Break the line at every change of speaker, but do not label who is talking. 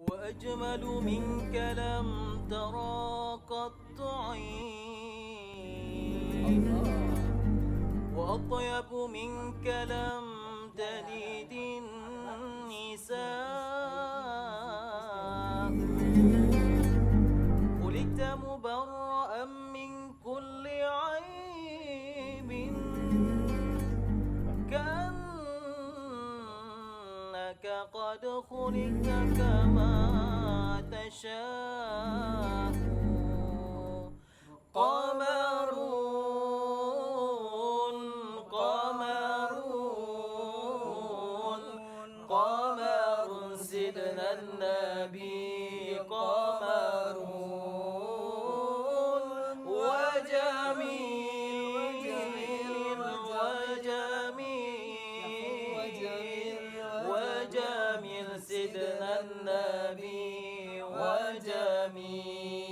وأجمل منك لم ترى قط عين، وأطيب منك لم تلد النساء. خلقت مبرأ من كل عيب، كأنك قد خلقت كما تشاء. قمرون قمرون قمر سيدنا النبي قمرون، وجميل وجميل سيدنا النبي وجميل.